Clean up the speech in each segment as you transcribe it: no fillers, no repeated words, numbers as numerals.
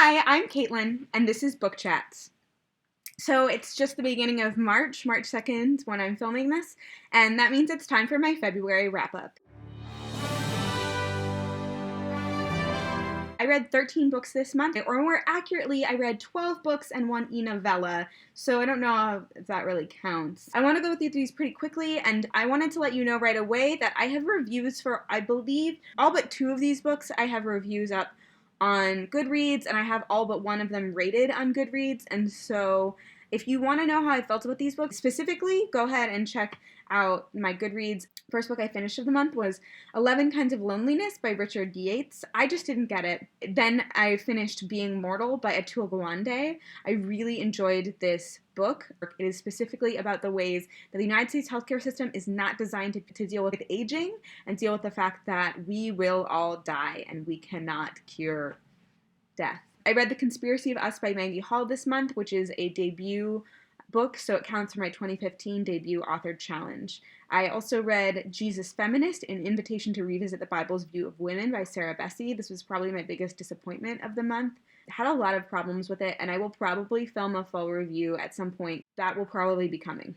Hi, I'm Caitlin, and this is Book Chats. So it's just the beginning of March 2nd, when I'm filming this, and that means it's time for my February wrap-up. I read 13 books this month, or more accurately, I read 12 books and one e-novella, so I don't know if that really counts. I want to go through these pretty quickly, and I wanted to let you know right away that I have reviews for, I believe, all but 2 of these books. I have reviews up on Goodreads, and I have all but 1 of them rated on Goodreads, and so if you want to know how I felt about these books specifically, go ahead and check out my Goodreads. First book I finished of the month was 11 Kinds of Loneliness by Richard Yates. I just didn't get it. Then I finished Being Mortal by Atul Gawande. I really enjoyed this book. It is specifically about the ways that the United States healthcare system is not designed to deal with aging and deal with the fact that we will all die and we cannot cure death. I read The Conspiracy of Us by Maggie Hall this month, which is a debut book, so it counts for my 2015 debut authored challenge. I also read Jesus Feminist, An Invitation to Revisit the Bible's View of Women by Sarah Bessey. This was probably my biggest disappointment of the month. I had a lot of problems with it, and I will probably film a full review at some point. That will probably be coming.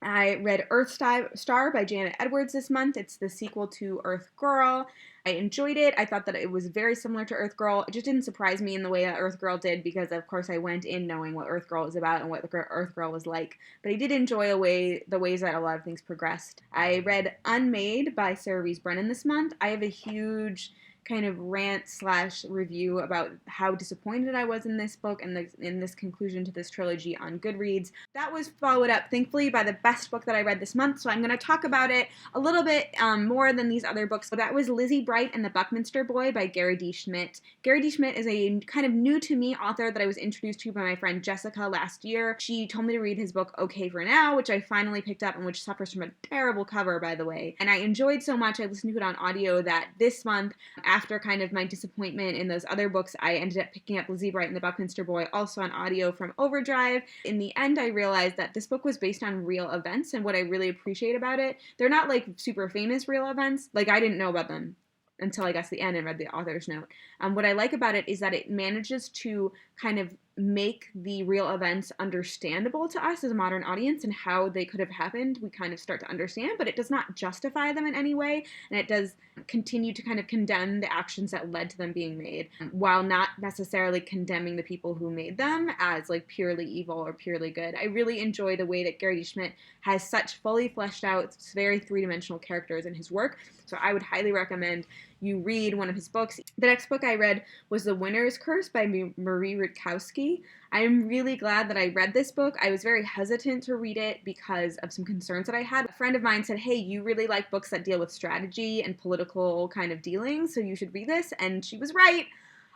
I read Earth Star by Janet Edwards this month. It's the sequel to Earth Girl. I enjoyed it. I thought that it was very similar to Earth Girl. It just didn't surprise me in the way that Earth Girl did because, of course, I went in knowing what Earth Girl was about and what Earth Girl was like. But I did enjoy the ways that a lot of things progressed. I read Unmade by Sarah Rees Brennan this month. I have a huge kind of rant/review about how disappointed I was in this book and in this conclusion to this trilogy on Goodreads. That was followed up, thankfully, by the best book that I read this month, so I'm going to talk about it a little bit more than these other books. So that was Lizzie Bright and the Buckminster Boy by Gary D. Schmidt. Gary D. Schmidt is a kind of new-to-me author that I was introduced to by my friend Jessica last year. She told me to read his book Okay for Now, which I finally picked up and which suffers from a terrible cover, by the way. And I enjoyed so much, I listened to it on audio, that this month, after kind of my disappointment in those other books, I ended up picking up Lizzie Bright and the Buckminster Boy, also on audio from Overdrive. In the end, I realized that this book was based on real events, and what I really appreciate about it, they're not like super famous real events. Like, I didn't know about them until I got to the end and read the author's note. What I like about it is that it manages to kind of make the real events understandable to us as a modern audience and how they could have happened. We kind of start to understand, but it does not justify them in any way, and it does continue to kind of condemn the actions that led to them being made, while not necessarily condemning the people who made them as like purely evil or purely good. I really enjoy the way that Gary D. Schmidt has such fully fleshed out, very three-dimensional characters in his work, so I would highly recommend you read one of his books. The next book I read was The Winner's Curse by Marie Rutkowski. I'm really glad that I read this book. I was very hesitant to read it because of some concerns that I had. A friend of mine said, hey, you really like books that deal with strategy and political kind of dealings, so you should read this, and she was right.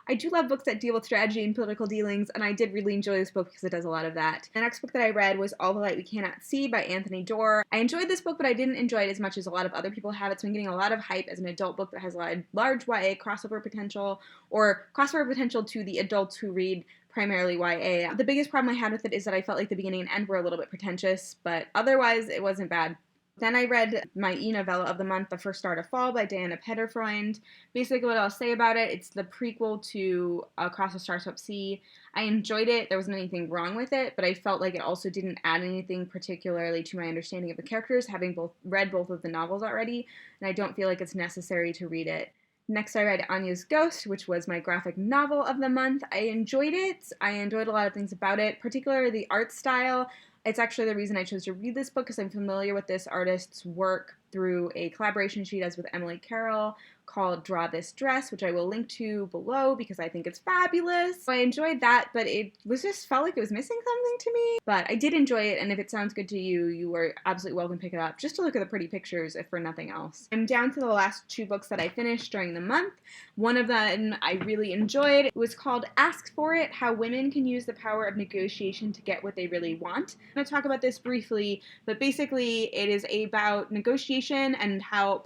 I do love books that deal with strategy and political dealings, and I did really enjoy this book because it does a lot of that. The next book that I read was All the Light We Cannot See by Anthony Doerr. I enjoyed this book, but I didn't enjoy it as much as a lot of other people have. It's been getting a lot of hype as an adult book that has a lot of large YA crossover potential, or crossover potential to the adults who read primarily YA. The biggest problem I had with it is that I felt like the beginning and end were a little bit pretentious, but otherwise it wasn't bad. Then I read my e-novella of the month, The First Star to Fall by Diana Petterfreund. Basically what I'll say about it, it's the prequel to Across the Starswept Sea. I enjoyed it. There wasn't anything wrong with it, but I felt like it also didn't add anything particularly to my understanding of the characters, having read both of the novels already, and I don't feel like it's necessary to read it. Next, I read Anya's Ghost, which was my graphic novel of the month. I enjoyed it. I enjoyed a lot of things about it, particularly the art style. It's actually the reason I chose to read this book because I'm familiar with this artist's work through a collaboration she does with Emily Carroll called Draw This Dress, which I will link to below because I think it's fabulous. So I enjoyed that, but it was just felt like it was missing something to me. But I did enjoy it, and if it sounds good to you, you are absolutely welcome to pick it up just to look at the pretty pictures, if for nothing else. I'm down to the last 2 books that I finished during the month. One of them I really enjoyed. It was called Ask For It, How Women Can Use the Power of Negotiation to Get What They Really Want. I'm going to talk about this briefly, but basically it is about negotiation and how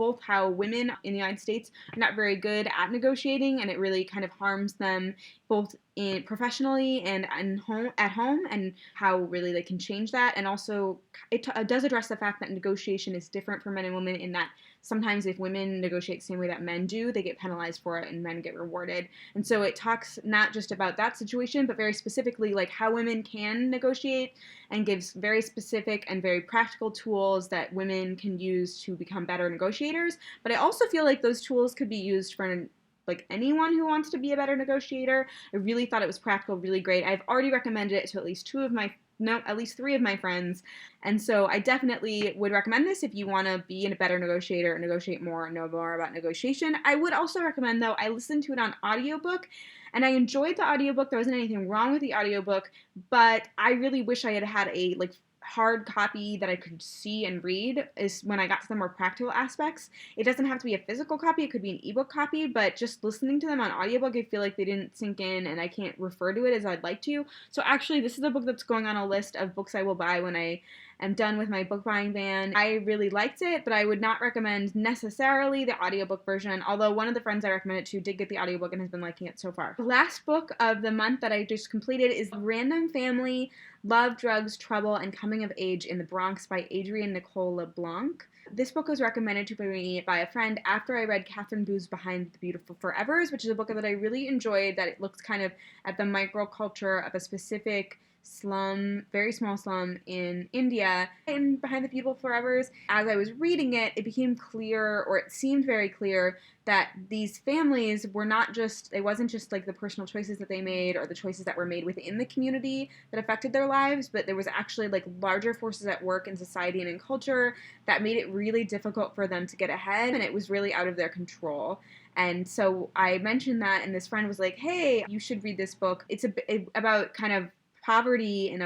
women in the United States are not very good at negotiating, and it really kind of harms them both in professionally and at home, and how really they can change that. And also it does address the fact that negotiation is different for men and women, in that sometimes if women negotiate the same way that men do, they get penalized for it and men get rewarded. And so it talks not just about that situation, but very specifically like how women can negotiate, and gives very specific and very practical tools that women can use to become better negotiators. But I also feel like those tools could be used for like anyone who wants to be a better negotiator. I really thought it was practical, really great. I've already recommended it to at least at least 3 of my friends. And so I definitely would recommend this if you want to be a better negotiator, negotiate more, know more about negotiation. I would also recommend, though, I listened to it on audiobook, and I enjoyed the audiobook. There wasn't anything wrong with the audiobook, but I really wish I had had a hard copy that I could see and read, is when I got to the more practical aspects. It doesn't have to be a physical copy, it could be an ebook copy, but just listening to them on audiobook, I feel like they didn't sink in and I can't refer to it as I'd like to. So actually, this is a book that's going on a list of books I will buy when I am done with my book buying ban. I really liked it, but I would not recommend necessarily the audiobook version, although one of the friends I recommended to did get the audiobook and has been liking it so far. The last book of the month that I just completed is Random Family: Love, Drugs, Trouble, and Coming of Age in the Bronx by Adrienne Nicole LeBlanc. This book was recommended to me by a friend after I read Catherine Boo's Behind the Beautiful Forevers, which is a book that I really enjoyed, that it looks kind of at the microculture of a specific slum, very small slum in India. In Behind the Beautiful Forevers, as I was reading it, it became clear, or it seemed very clear, that these families were not just, it wasn't just like the personal choices that they made or the choices that were made within the community that affected their lives, but there was actually like larger forces at work in society and in culture that made it really difficult for them to get ahead, and it was really out of their control. And so I mentioned that, and this friend was like, hey, you should read this book. It's about kind of poverty in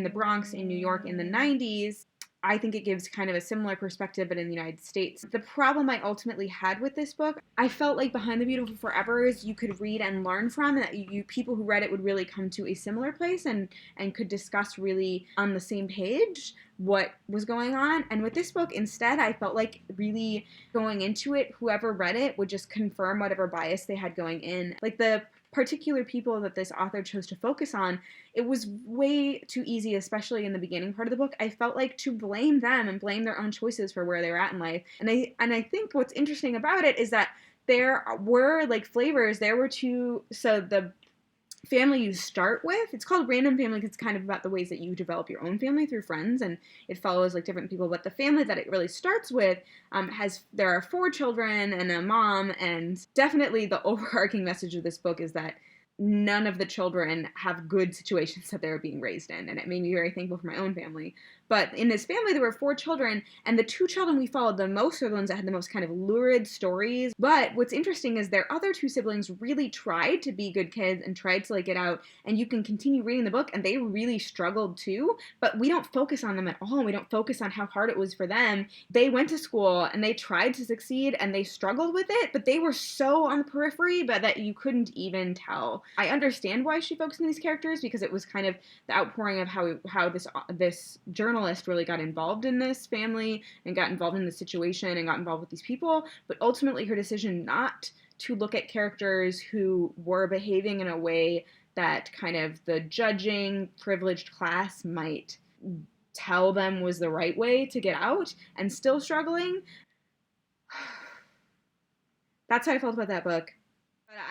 the Bronx in New York in the 90s. I think it gives kind of a similar perspective, but in the United States. The problem I ultimately had with this book, I felt like Behind the Beautiful Forevers you could read and learn from, and that people who read it would really come to a similar place and could discuss really on the same page what was going on. And with this book, instead, I felt like really going into it, whoever read it would just confirm whatever bias they had going in. Like the particular people that this author chose to focus on, it was way too easy, especially in the beginning part of the book. I felt like to blame them and blame their own choices for where they were at in life. And I think what's interesting about it is that there were like flavors. There were two, so the family you start with, it's called Random Family because it's kind of about the ways that you develop your own family through friends, and it follows like different people. But the family that it really starts with there are 4 children and a mom, and definitely the overarching message of this book is that none of the children have good situations that they're being raised in, and it made me very thankful for my own family. But in this family, there were 4 children, and the 2 children we followed the most are the ones that had the most kind of lurid stories. But what's interesting is their other 2 siblings really tried to be good kids and tried to like get out, and you can continue reading the book, and they really struggled too, but we don't focus on them at all. We don't focus on how hard it was for them. They went to school, and they tried to succeed, and they struggled with it, but they were so on the periphery but that you couldn't even tell. I understand why she focused on these characters, because it was kind of the outpouring of how this journalist really got involved in this family and got involved in the situation and got involved with these people. But ultimately her decision not to look at characters who were behaving in a way that kind of the judging privileged class might tell them was the right way to get out and still struggling. That's how I felt about that book.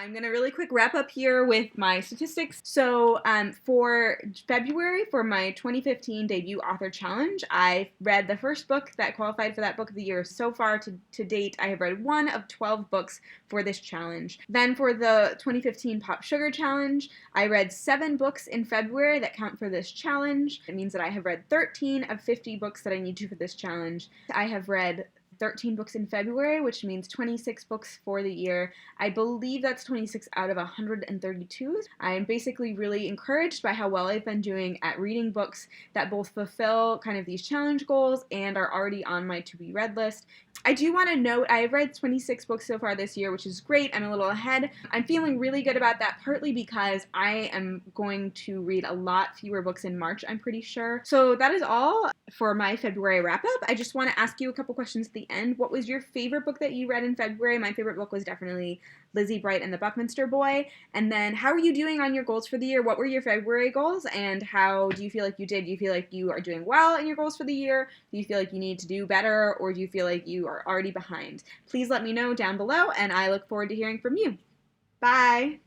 I'm going to really quick wrap up here with my statistics. So for February, for my 2015 debut author challenge, I read the first book that qualified for that book of the year. So far to date, I have read 1 of 12 books for this challenge. Then for the 2015 Pop Sugar Challenge, I read 7 books in February that count for this challenge. It means that I have read 13 of 50 books that I need to for this challenge. I have read 13 books in February, which means 26 books for the year. I believe that's 26 out of 132. I'm basically really encouraged by how well I've been doing at reading books that both fulfill kind of these challenge goals and are already on my to-be-read list. I do want to note I've read 26 books so far this year, which is great. I'm a little ahead. I'm feeling really good about that, partly because I am going to read a lot fewer books in March, I'm pretty sure. So that is all for my February wrap-up. I just want to ask you a couple questions at the end. What was your favorite book that you read in February? My favorite book was definitely Lizzie Bright and the Buckminster Boy. And then how are you doing on your goals for the year? What were your February goals and how do you feel like you did? Do you feel like you are doing well in your goals for the year? Do you feel like you need to do better or do you feel like you are already behind? Please let me know down below and I look forward to hearing from you. Bye!